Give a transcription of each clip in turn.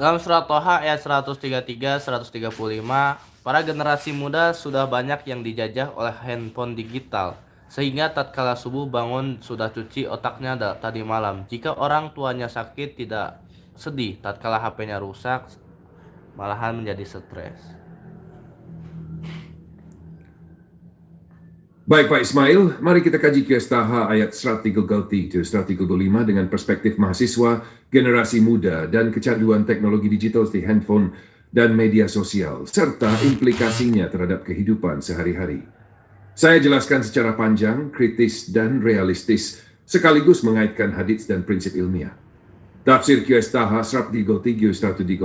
Dalam surat Toha ayat 133-135, para generasi muda sudah banyak yang dijajah oleh handphone digital, sehingga tatkala subuh bangun sudah cuci otaknya tadi malam. Jika orang tuanya sakit tidak sedih, tatkala HP-nya rusak malahan menjadi stres. Baik Pak Ismail, mari kita kaji QS Taha ayat 133-135 dengan perspektif mahasiswa, generasi muda, dan kecanduan teknologi digital di handphone dan media sosial, serta implikasinya terhadap kehidupan sehari-hari. Saya jelaskan secara panjang, kritis, dan realistis, sekaligus mengaitkan hadits dan prinsip ilmiah. Tafsir QS Taha 133-135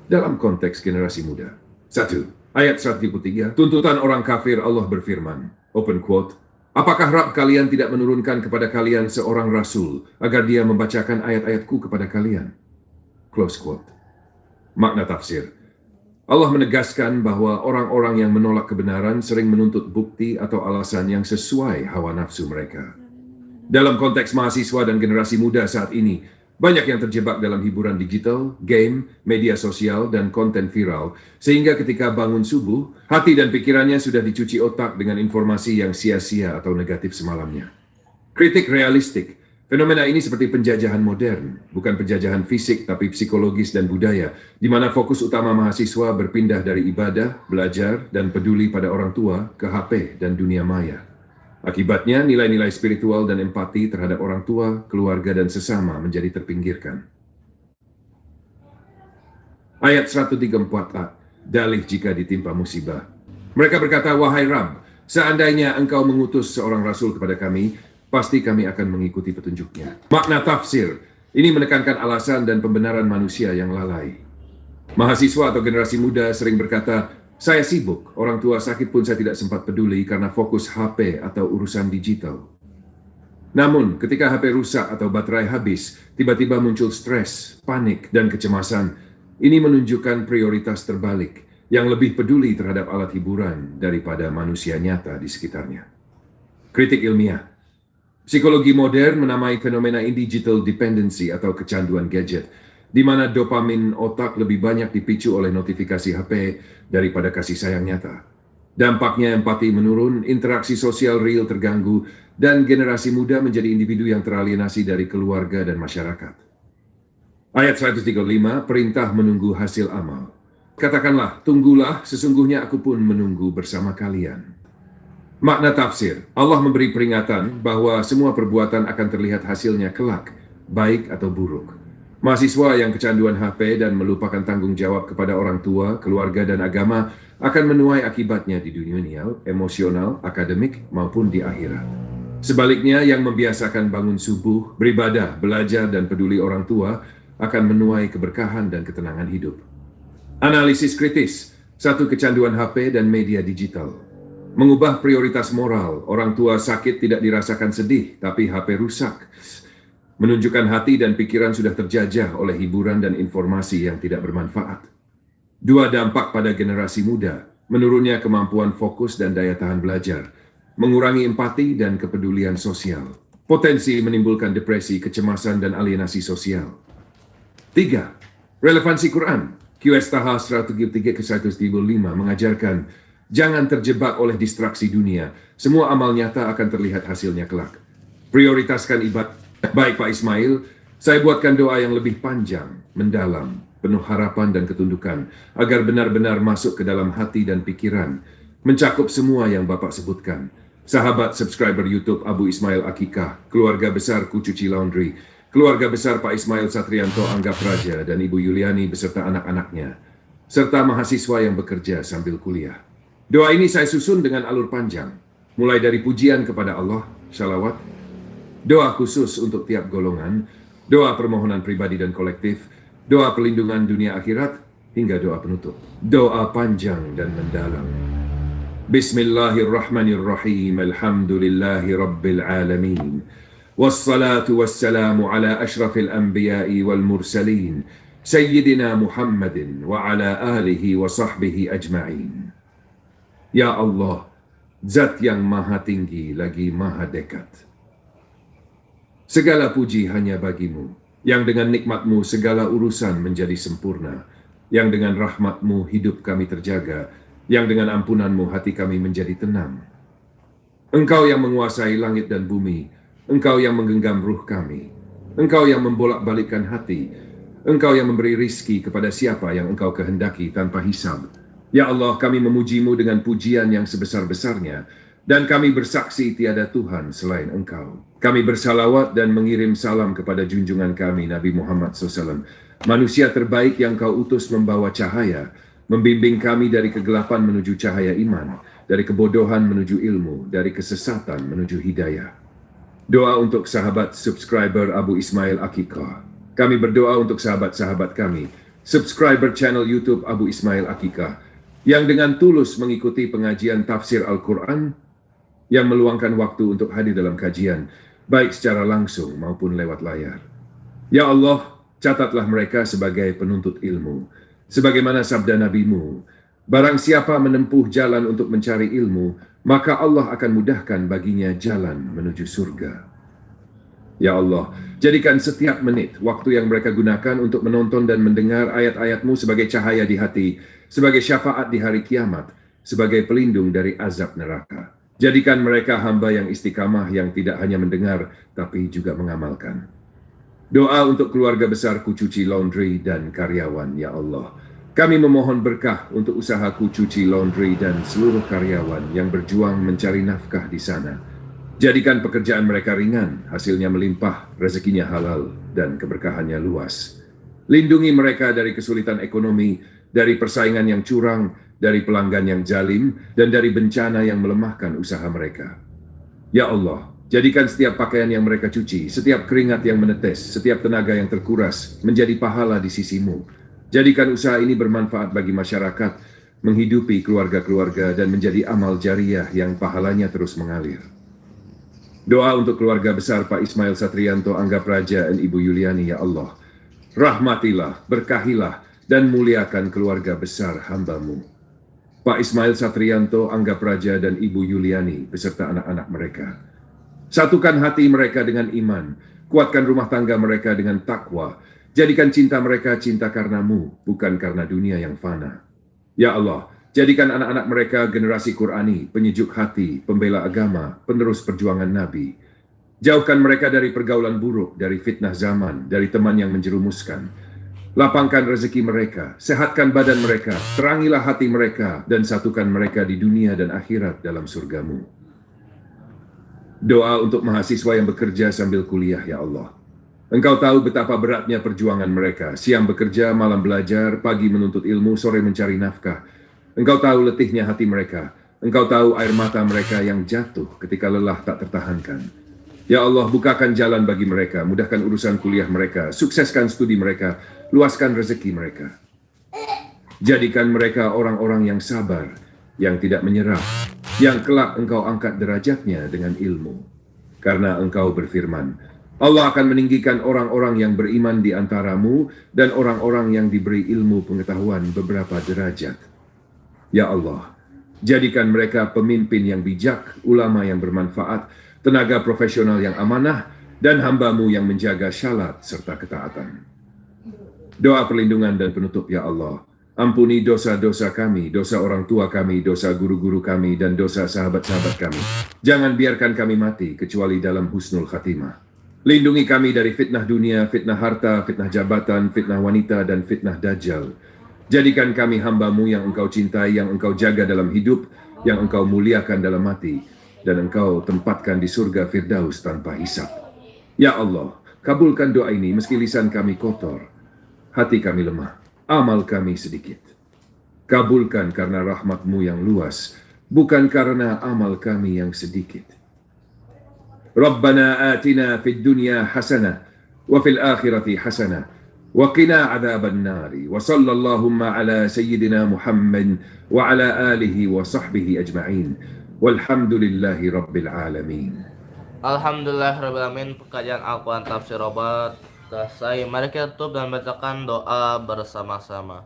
dalam konteks generasi muda. 1. Ayat 133, tuntutan orang kafir Allah berfirman, open quote, apakah Rabb kalian tidak menurunkan kepada kalian seorang rasul agar dia membacakan ayat-ayatku kepada kalian? Close quote. Makna tafsir. Allah menegaskan bahwa orang-orang yang menolak kebenaran sering menuntut bukti atau alasan yang sesuai hawa nafsu mereka. Dalam konteks mahasiswa dan generasi muda saat ini, banyak yang terjebak dalam hiburan digital, game, media sosial, dan konten viral, sehingga ketika bangun subuh, hati dan pikirannya sudah dicuci otak dengan informasi yang sia-sia atau negatif semalamnya. Kritik realistik, fenomena ini seperti penjajahan modern, bukan penjajahan fisik tapi psikologis dan budaya, di mana fokus utama mahasiswa berpindah dari ibadah, belajar, dan peduli pada orang tua ke HP dan dunia maya. Akibatnya, nilai-nilai spiritual dan empati terhadap orang tua, keluarga, dan sesama menjadi terpinggirkan. Ayat 134a, dalih jika ditimpa musibah. Mereka berkata, wahai Rabb, seandainya engkau mengutus seorang rasul kepada kami, pasti kami akan mengikuti petunjuknya. Makna tafsir, ini menekankan alasan dan pembenaran manusia yang lalai. Mahasiswa atau generasi muda sering berkata, saya sibuk, orang tua sakit pun saya tidak sempat peduli karena fokus HP atau urusan digital. Namun, ketika HP rusak atau baterai habis, tiba-tiba muncul stres, panik, dan kecemasan. Ini menunjukkan prioritas terbalik, yang lebih peduli terhadap alat hiburan daripada manusia nyata di sekitarnya. Kritik ilmiah. Psikologi modern menamai fenomena ini digital dependency atau kecanduan gadget, di mana dopamin otak lebih banyak dipicu oleh notifikasi HP daripada kasih sayang nyata. Dampaknya empati menurun, interaksi sosial real terganggu, dan generasi muda menjadi individu yang teralienasi dari keluarga dan masyarakat. Ayat 135, perintah menunggu hasil amal. Katakanlah, tunggulah, sesungguhnya aku pun menunggu bersama kalian. Makna tafsir, Allah memberi peringatan bahwa semua perbuatan akan terlihat hasilnya kelak, baik atau buruk. Mahasiswa yang kecanduan HP dan melupakan tanggung jawab kepada orang tua, keluarga, dan agama akan menuai akibatnya di dunia emosional, akademik, maupun di akhirat. Sebaliknya, yang membiasakan bangun subuh, beribadah, belajar, dan peduli orang tua akan menuai keberkahan dan ketenangan hidup. Analisis kritis, satu kecanduan HP dan media digital. Mengubah prioritas moral, orang tua sakit tidak dirasakan sedih, tapi HP rusak. Menunjukkan hati dan pikiran sudah terjajah oleh hiburan dan informasi yang tidak bermanfaat. Dua dampak pada generasi muda, menurunnya kemampuan fokus dan daya tahan belajar, mengurangi empati dan kepedulian sosial, potensi menimbulkan depresi, kecemasan, dan alienasi sosial. 3. Relevansi Quran. QS Taha 133-135 mengajarkan, jangan terjebak oleh distraksi dunia, semua amal nyata akan terlihat hasilnya kelak. Prioritaskan ibadah. Baik Pak Ismail, saya buatkan doa yang lebih panjang, mendalam, penuh harapan dan ketundukan, agar benar-benar masuk ke dalam hati dan pikiran, mencakup semua yang Bapak sebutkan. Sahabat subscriber YouTube Abu Ismail Akikah, keluarga besar Kucuci Laundry, keluarga besar Pak Ismail Satrianto Anggap Raja dan Ibu Yuliani beserta anak-anaknya, serta mahasiswa yang bekerja sambil kuliah. Doa ini saya susun dengan alur panjang, mulai dari pujian kepada Allah, shalawat, doa khusus untuk tiap golongan, doa permohonan pribadi dan kolektif, doa perlindungan dunia akhirat, hingga doa penutup. Doa panjang dan mendalam. Bismillahirrahmanirrahim. Alhamdulillahi rabbil alamin. Wassalatu wassalamu ala ashrafil anbiya'i wal mursalin. Sayyidina Muhammadin wa ala alihi wa sahbihi ajma'in. Ya Allah, Zat yang maha tinggi lagi maha dekat. Segala puji hanya bagimu. yang dengan nikmat-Mu segala urusan menjadi sempurna, yang dengan rahmat-Mu hidup kami terjaga, yang dengan ampunan-Mu hati kami menjadi tenang. Engkau yang menguasai langit dan bumi, Engkau yang menggenggam ruh kami, Engkau yang membolak-balikkan hati, Engkau yang memberi rizki kepada siapa yang Engkau kehendaki tanpa hisab. Ya Allah, kami memuji-Mu dengan pujian yang sebesar-besarnya, dan kami bersaksi tiada Tuhan selain Engkau. Kami bersalawat dan mengirim salam kepada junjungan kami, Nabi Muhammad SAW, manusia terbaik yang Kau utus membawa cahaya, membimbing kami dari kegelapan menuju cahaya iman, dari kebodohan menuju ilmu, dari kesesatan menuju hidayah. Doa untuk sahabat subscriber Abu Ismail Akikah. Kami berdoa untuk sahabat-sahabat kami, subscriber channel YouTube Abu Ismail Akikah, yang dengan tulus mengikuti pengajian tafsir Al-Quran, yang meluangkan waktu untuk hadir dalam kajian, baik secara langsung maupun lewat layar. Ya Allah, catatlah mereka sebagai penuntut ilmu. Sebagaimana sabda Nabi-Mu, barang siapa menempuh jalan untuk mencari ilmu, maka Allah akan mudahkan baginya jalan menuju surga. Ya Allah, jadikan setiap menit waktu yang mereka gunakan untuk menonton dan mendengar ayat-ayat-Mu sebagai cahaya di hati, sebagai syafaat di hari kiamat, sebagai pelindung dari azab neraka. Jadikan mereka hamba yang istiqamah, yang tidak hanya mendengar, tapi juga mengamalkan. Doa untuk keluarga besar Kucuci Laundry dan karyawan, ya Allah. Kami memohon berkah untuk usaha Kucuci Laundry dan seluruh karyawan yang berjuang mencari nafkah di sana. Jadikan pekerjaan mereka ringan, hasilnya melimpah, rezekinya halal, dan keberkahannya luas. Lindungi mereka dari kesulitan ekonomi, dari persaingan yang curang, dari pelanggan yang zalim, dan dari bencana yang melemahkan usaha mereka. Ya Allah, jadikan setiap pakaian yang mereka cuci, setiap keringat yang menetes, setiap tenaga yang terkuras, menjadi pahala di sisi-Mu. Jadikan usaha ini bermanfaat bagi masyarakat, menghidupi keluarga-keluarga, dan menjadi amal jariah yang pahalanya terus mengalir. Doa untuk keluarga besar Pak Ismail Satrianto, Angga Praja, dan Ibu Yuliani, ya Allah. Rahmatilah, berkahilah, dan muliakan keluarga besar hamba-Mu. Pak Ismail Satrianto, Angga Praja, dan Ibu Yuliani beserta anak-anak mereka. Satukan hati mereka dengan iman, kuatkan rumah tangga mereka dengan takwa, jadikan cinta mereka cinta karena-Mu, bukan karena dunia yang fana. Ya Allah, jadikan anak-anak mereka generasi Qurani, penyejuk hati, pembela agama, penerus perjuangan Nabi. Jauhkan mereka dari pergaulan buruk, dari fitnah zaman, dari teman yang menjerumuskan. Lapangkan rezeki mereka, sehatkan badan mereka, terangilah hati mereka, dan satukan mereka di dunia dan akhirat dalam surga-Mu. Doa untuk mahasiswa yang bekerja sambil kuliah, ya Allah. Engkau tahu betapa beratnya perjuangan mereka, siang bekerja, malam belajar, pagi menuntut ilmu, sore mencari nafkah. Engkau tahu letihnya hati mereka, Engkau tahu air mata mereka yang jatuh ketika lelah tak tertahankan. Ya Allah, bukakan jalan bagi mereka, mudahkan urusan kuliah mereka, sukseskan studi mereka, luaskan rezeki mereka. Jadikan mereka orang-orang yang sabar, yang tidak menyerah, yang kelak Engkau angkat derajatnya dengan ilmu. Karena Engkau berfirman, Allah akan meninggikan orang-orang yang beriman di antaramu dan orang-orang yang diberi ilmu pengetahuan beberapa derajat. Ya Allah, jadikan mereka pemimpin yang bijak, ulama yang bermanfaat, tenaga profesional yang amanah, dan hamba-Mu yang menjaga syalat serta ketaatan. Doa perlindungan dan penutup, ya Allah. Ampuni dosa-dosa kami, dosa orang tua kami, dosa guru-guru kami, dan dosa sahabat-sahabat kami. Jangan biarkan kami mati kecuali dalam husnul khatimah. Lindungi kami dari fitnah dunia, fitnah harta, fitnah jabatan, fitnah wanita, dan fitnah dajjal. Jadikan kami hamba-Mu yang Engkau cintai, yang Engkau jaga dalam hidup, yang Engkau muliakan dalam mati, dan Engkau tempatkan di surga Firdaus tanpa hisab. Ya Allah, kabulkan doa ini meski lisan kami kotor, hati kami lemah, amal kami sedikit. Kabulkan karena rahmat-Mu yang luas, bukan karena amal kami yang sedikit. Rabbana atina fid dunya hasanah, wa fil akhirati hasanah, wa qina adzaban nari, wa sallallahu ala sayyidina Muhammad, wa ala alihi wa sahbihi ajma'in. Walhamdulillahi Rabbil Alamin. Alhamdulillahirrahmanirrahim. Pekajian Al-Quran Tafsir Obat selesai. Mari kita tutup dan bacakan doa bersama-sama.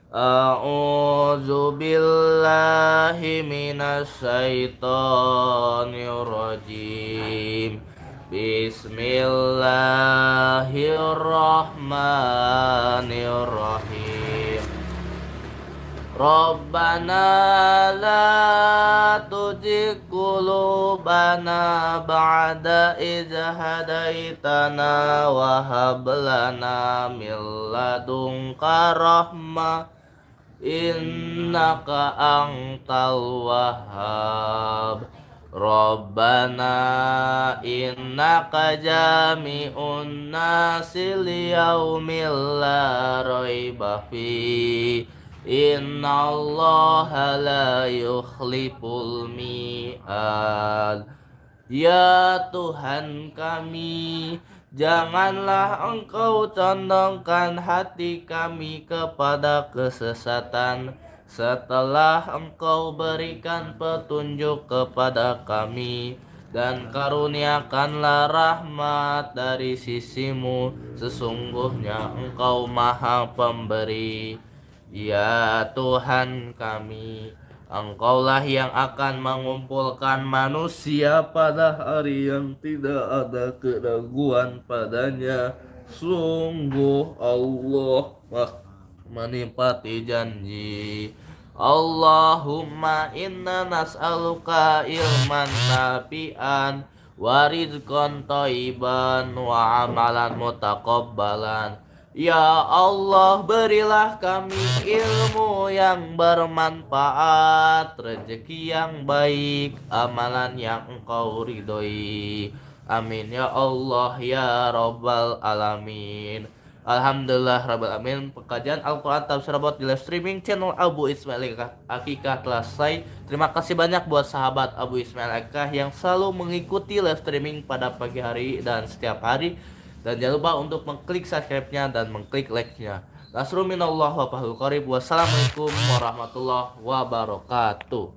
A'udzu billahi minasy syaithanir rajim. Bismillahirrahmanirrahim. Rabbana la tuzigh qulubana ba'da idh hadaitana wa hab lana min ladunka rahmah innaka antal wahhab. Rabbana innaka jami'un nasi liyaumil la raiba fi innallaha la yukhliful mi'ad. Ya Tuhan kami, janganlah Engkau condongkan hati kami kepada kesesatan setelah Engkau berikan petunjuk kepada kami, dan karuniakanlah rahmat dari sisimu, sesungguhnya Engkau Maha Pemberi. Ya Tuhan kami, Engkaulah yang akan mengumpulkan manusia pada hari yang tidak ada keraguan padanya. Sungguh Allah menepati janji. Allahumma inna nas'aluka ilman nafi'an wa rizqan thayyiban wa amalan mutaqabbalan. Ya Allah, berilah kami ilmu yang bermanfaat, rezeki yang baik, amalan yang Engkau ridhoi. Amin ya Allah ya Rabbal Alamin. Alhamdulillah Rabbil Alamin. Pekajian Al-Quran Tafsir Rabot di live streaming channel Abu Ismail Akikah telah selesai. Terima kasih banyak buat sahabat Abu Ismail Akikah yang selalu mengikuti live streaming pada pagi hari dan setiap hari. Dan jangan lupa untuk mengklik subscribe-nya dan mengklik like-nya. Nasrul minallah wa fathul qarib. Wassalamualaikum warahmatullahi wabarakatuh.